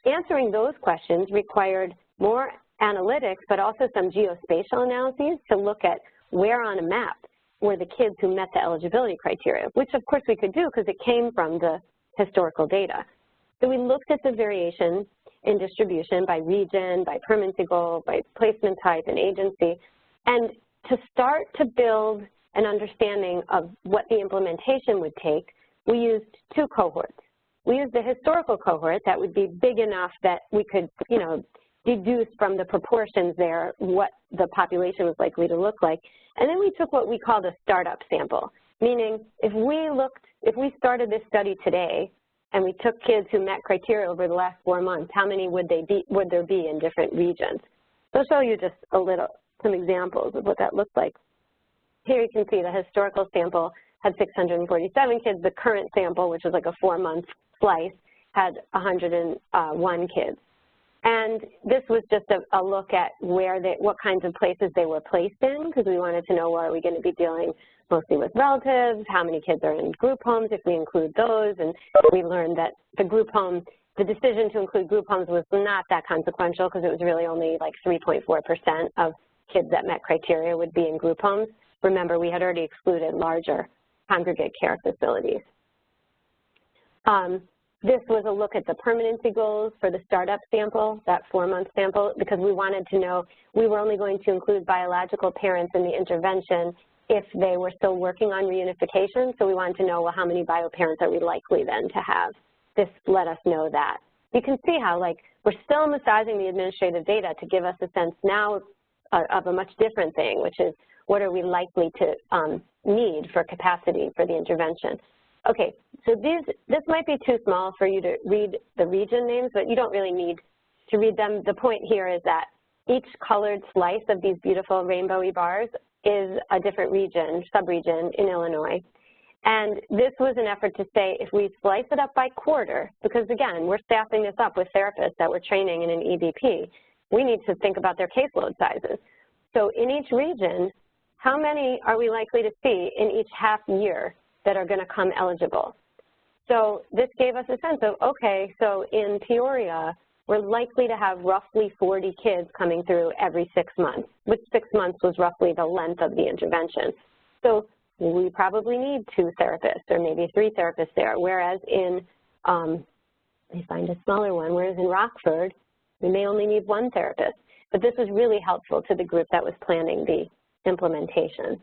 B: Answering those questions required more analytics, but also some geospatial analyses to look at where on a map were the kids who met the eligibility criteria, which of course we could do because it came from the historical data. So we looked at the variation in distribution by region, by permanency goal, by placement type and agency, and to start to build an understanding of what the implementation would take, we used two cohorts. We used the historical cohort that would be big enough that we could, deduce from the proportions there what the population was likely to look like. And then we took what we called a startup sample, meaning if we started this study today and we took kids who met criteria over the last 4 months, how many would there be in different regions? So I'll show you just some examples of what that looks like. Here you can see the historical sample had 647 kids. The current sample, which is like a 4-month slice, had 101 kids. And this was just a look at what kinds of places they were placed in, because we wanted to know, are we going to be dealing mostly with relatives, how many kids are in group homes if we include those, and we learned that the decision to include group homes was not that consequential because it was really only like 3.4% of kids that met criteria would be in group homes. Remember, we had already excluded larger congregate care facilities. This was a look at the permanency goals for the startup sample, that 4-month sample, because we wanted to know we were only going to include biological parents in the intervention if they were still working on reunification. So we wanted to know, well, how many bio parents are we likely then to have? This let us know that. You can see how, we're still massaging the administrative data to give us a sense now of a much different thing, which is what are we likely to need for capacity for the intervention. Okay, so this might be too small for you to read the region names, but you don't really need to read them. The point here is that each colored slice of these beautiful rainbowy bars is a different region, subregion in Illinois. And this was an effort to say, if we slice it up by quarter, because again, we're staffing this up with therapists that we're training in an EBP, we need to think about their caseload sizes. So in each region, how many are we likely to see in each half year that are going to come eligible? So this gave us a sense of, okay, so in Peoria, we're likely to have roughly 40 kids coming through every 6 months, which 6 months was roughly the length of the intervention. So we probably need 2 therapists or maybe 3 therapists there, whereas in, we find a smaller one, whereas in Rockford, we may only need 1 therapist. But this was really helpful to the group that was planning the implementation.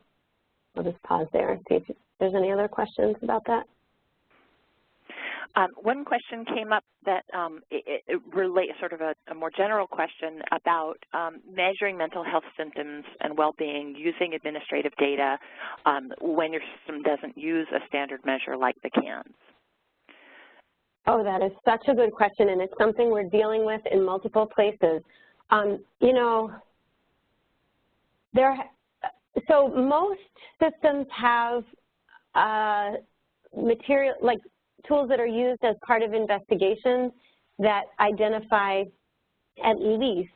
B: I'll just pause there and see if there's any other questions about that.
A: One question came up that it relates, sort of a more general question about measuring mental health symptoms and well-being using administrative data when your system doesn't use a standard measure like the CANS.
B: Oh, that is such a good question, and it's something we're dealing with in multiple places. You know, so most systems have material, like tools that are used as part of investigations that identify at least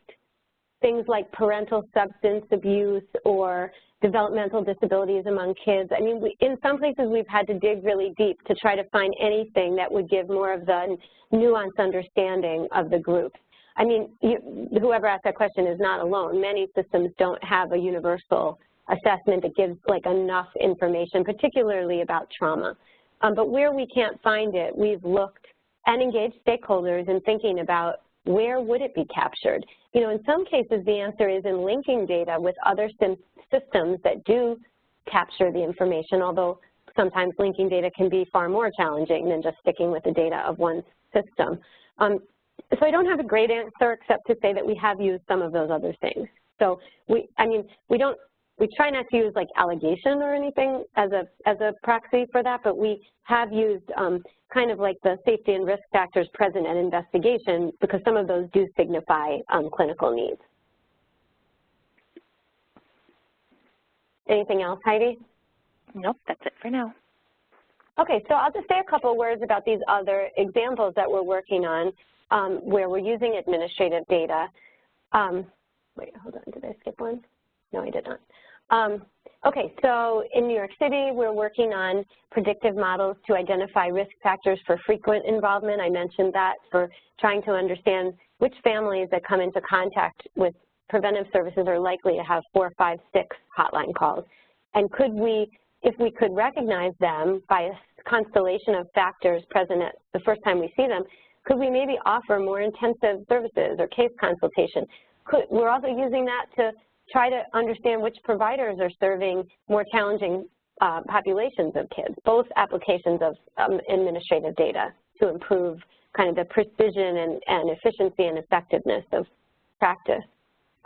B: things like parental substance abuse or developmental disabilities among kids. I mean, in some places we've had to dig really deep to try to find anything that would give more of the nuanced understanding of the group. I mean, whoever asked that question is not alone. Many systems don't have a universal assessment that gives like enough information, particularly about trauma. But where we can't find it, we've looked and engaged stakeholders in thinking about where would it be captured. You know, in some cases the answer is in linking data with other systems that do capture the information, although sometimes linking data can be far more challenging than just sticking with the data of one system. So I don't have a great answer except to say that we have used some of those other things. So we try not to use like allegation or anything as a proxy for that, but we have used kind of like the safety and risk factors present at investigation because some of those do signify clinical needs. Anything else, Heidi?
A: Nope, that's it for now.
B: Okay, so I'll just say a couple words about these other examples that we're working on where we're using administrative data. Wait, hold on, did I skip one? No, I did not. Okay, so in New York City, we're working on predictive models to identify risk factors for frequent involvement. I mentioned that for trying to understand which families that come into contact with preventive services are likely to have 4, 5, 6 hotline calls. And could we, if we could recognize them by a constellation of factors present at the first time we see them, could we maybe offer more intensive services or case consultation? We're also using that to try to understand which providers are serving more challenging populations of kids, both applications of administrative data to improve kind of the precision and efficiency and effectiveness of practice.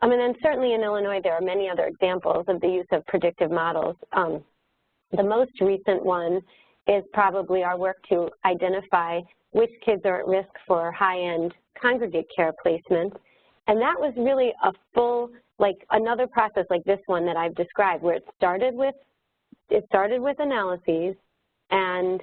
B: And then certainly in Illinois, there are many other examples of the use of predictive models. The most recent one is probably our work to identify which kids are at risk for high-end congregate care placements. And that was really a full, like another process like this one that I've described, where it started with analyses, and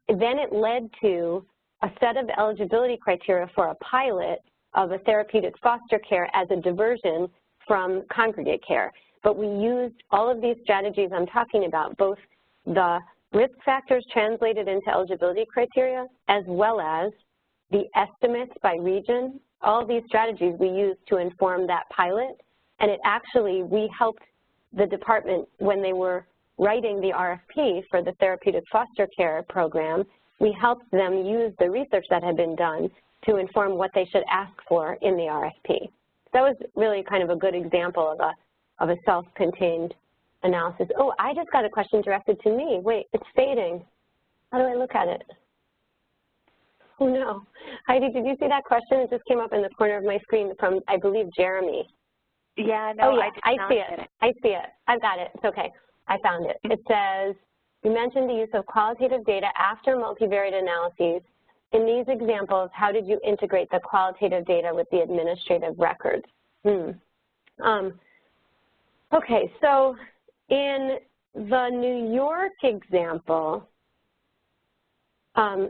B: then it led to a set of eligibility criteria for a pilot of a therapeutic foster care as a diversion from congregate care. But we used all of these strategies I'm talking about, both the risk factors translated into eligibility criteria, as well as the estimates by region. All these strategies we used to inform that pilot, and it actually, we helped the department when they were writing the RFP for the therapeutic foster care program, we helped them use the research that had been done to inform what they should ask for in the RFP. That was really kind of a good example of a self-contained analysis. Oh, I just got a question directed to me. Wait, it's fading. How do I look at it? Oh no. Heidi, did you see that question? It just came up in the corner of my screen from, I believe, Jeremy.
A: Yeah, no,
B: oh, yeah, I see it. I see it. I've got it. It's okay. I found it. It says, you mentioned the use of qualitative data after multivariate analyses. In these examples, how did you integrate the qualitative data with the administrative records? Okay, so in the New York example, in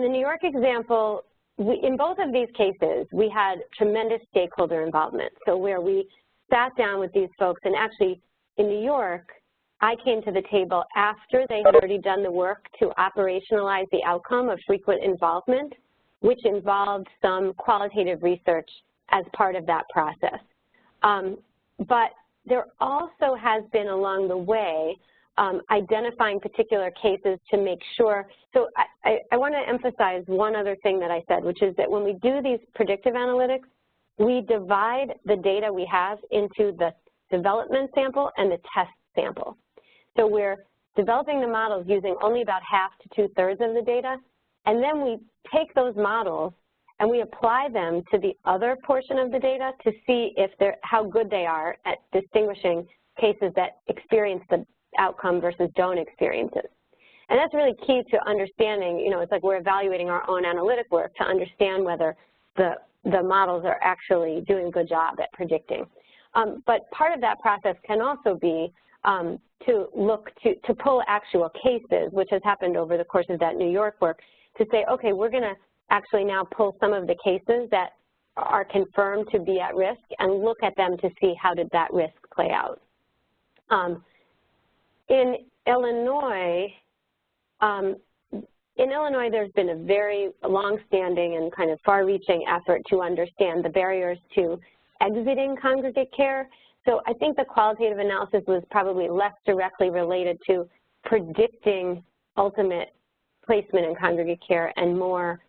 B: the New York example, in both of these cases, we had tremendous stakeholder involvement. So where we sat down with these folks, and actually in New York, I came to the table after they had already done the work to operationalize the outcome of frequent involvement, which involved some qualitative research as part of that process. But there also has been along the way identifying particular cases to make sure. So I want to emphasize one other thing that I said, which is that when we do these predictive analytics, we divide the data we have into the development sample and the test sample. So we're developing the models using only about half to two-thirds of the data, and then we take those models and we apply them to the other portion of the data to see if how good they are at distinguishing cases that experience the outcome versus don't experience it. And that's really key to understanding, you know, it's like we're evaluating our own analytic work to understand whether the models are actually doing a good job at predicting. But part of that process can also be to pull actual cases, which has happened over the course of that New York work, to say, okay, we're going to actually now pull some of the cases that are confirmed to be at risk and look at them to see how did that risk play out. In Illinois, there's been a very long-standing and kind of far-reaching effort to understand the barriers to exiting congregate care. So I think the qualitative analysis was probably less directly related to predicting ultimate placement in congregate care and more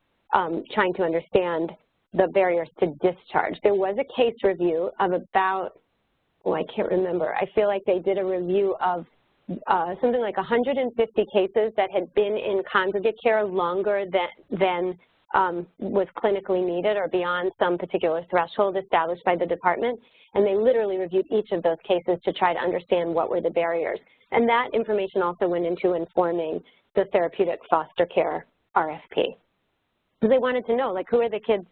B: trying to understand the barriers to discharge. There was a case review of about, I can't remember. I feel like they did a review of something like 150 cases that had been in congregate care longer than was clinically needed or beyond some particular threshold established by the department. And they literally reviewed each of those cases to try to understand what were the barriers. And that information also went into informing the therapeutic foster care RFP. So they wanted to know, like, who are the kids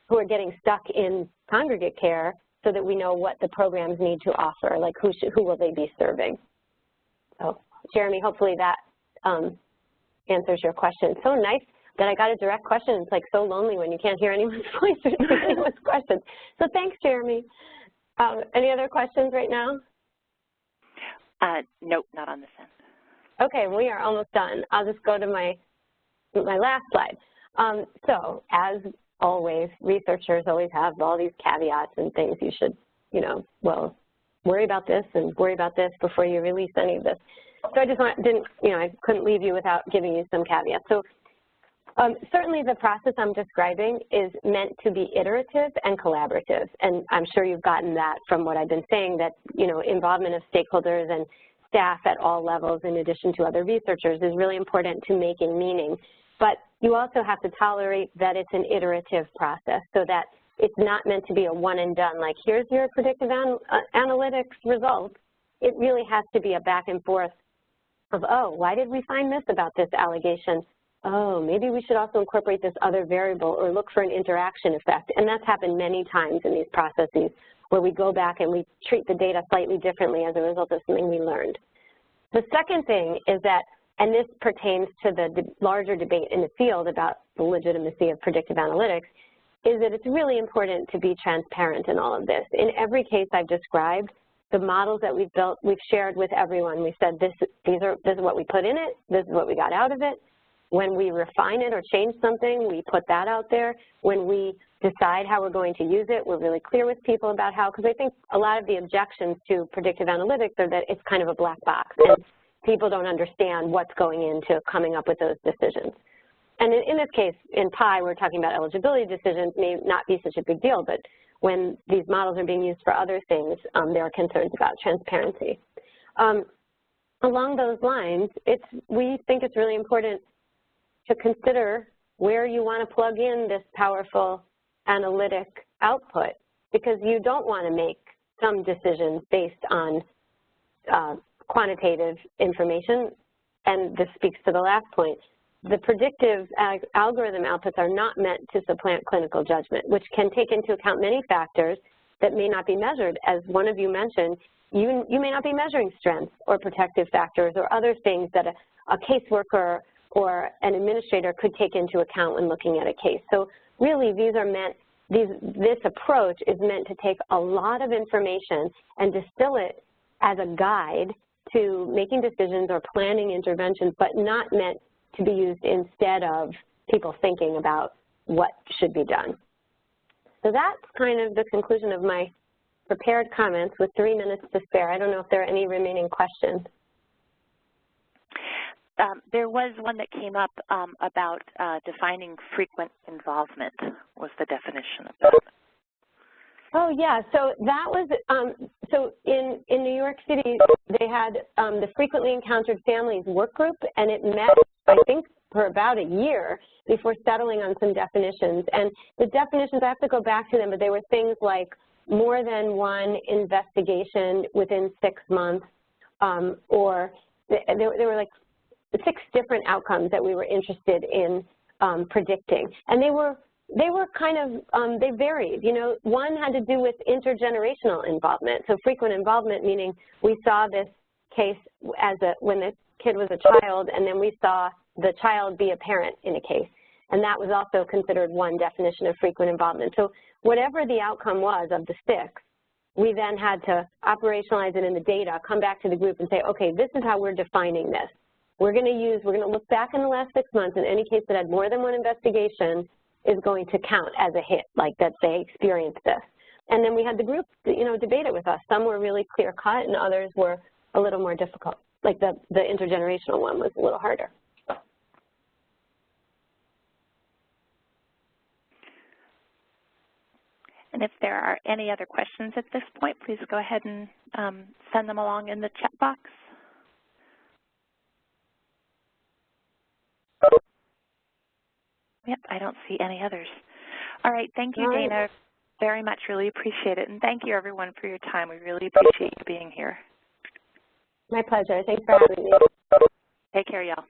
B: who are getting stuck in congregate care so that we know what the programs need to offer, like who will they be serving. So, Jeremy, hopefully that answers your question. It's so nice that I got a direct question. It's like so lonely when you can't hear anyone's voice or anyone's questions. So thanks, Jeremy. Any other questions right now?
A: Nope, not on this end.
B: Okay, we are almost done. I'll just go to my last slide. So as always, researchers always have all these caveats and things you should, you know, well, worry about this and worry about this before you release any of this. So I just I couldn't leave you without giving you some caveats. So certainly the process I'm describing is meant to be iterative and collaborative, and I'm sure you've gotten that from what I've been saying, that, you know, involvement of stakeholders and staff at all levels in addition to other researchers is really important to making meaning. But you also have to tolerate that it's an iterative process so that it's not meant to be a one and done, like here's your predictive analytics results. It really has to be a back and forth of, oh, why did we find this about this allegation? Oh, maybe we should also incorporate this other variable or look for an interaction effect. And that's happened many times in these processes where we go back and we treat the data slightly differently as a result of something we learned. The second thing is that, and this pertains to the larger debate in the field about the legitimacy of predictive analytics, is that it's really important to be transparent in all of this. In every case I've described, the models that we've built, we've shared with everyone. We said this is what we put in it, this is what we got out of it. When we refine it or change something, we put that out there. When we decide how we're going to use it, we're really clear with people about how, because I think a lot of the objections to predictive analytics are that it's kind of a black box and people don't understand what's going into coming up with those decisions. And in this case, in PI, we're talking about eligibility decisions, may not be such a big deal, but when these models are being used for other things, there are concerns about transparency. Along those lines, we think it's really important to consider where you want to plug in this powerful analytic output, because you don't want to make some decisions based on quantitative information, and this speaks to the last point. The predictive algorithm outputs are not meant to supplant clinical judgment, which can take into account many factors that may not be measured. As one of you mentioned, you may not be measuring strengths or protective factors or other things that a caseworker or an administrator could take into account when looking at a case. So really, these are meant, this approach is meant to take a lot of information and distill it as a guide to making decisions or planning interventions, but not meant to be used instead of people thinking about what should be done. So that's kind of the conclusion of my prepared comments with 3 minutes to spare. I don't know if there are any remaining questions.
A: There was one that came up about defining frequent involvement. Was the definition of that?
B: Oh yeah, so that was, so in New York City, they had the Frequently Encountered Families Workgroup, and it met, I think, for about a year before settling on some definitions. And the definitions, I have to go back to them, but they were things like more than one investigation within 6 months, or there were like 6 different outcomes that we were interested in predicting. And they were kind of, they varied. You know, one had to do with intergenerational involvement. So frequent involvement, meaning we saw this case as when the kid was a child, and then we saw the child be a parent in a case. And that was also considered one definition of frequent involvement. So whatever the outcome was of the 6, we then had to operationalize it in the data, come back to the group and say, okay, this is how we're defining this. We're going to look back in the last 6 months, and any case that had more than one investigation is going to count as a hit, like that they experienced this. And then we had the group, you know, debate it with us. Some were really clear-cut, and others were a little more difficult. Like the intergenerational one was a little harder.
A: And if there are any other questions at this point, please go ahead and send them along in the chat box. Yep, I don't see any others. All right, thank you, Dana, very much. Really appreciate it. And thank you, everyone, for your time. We really appreciate you being here.
B: My pleasure. Thanks for having me.
A: Take care, y'all.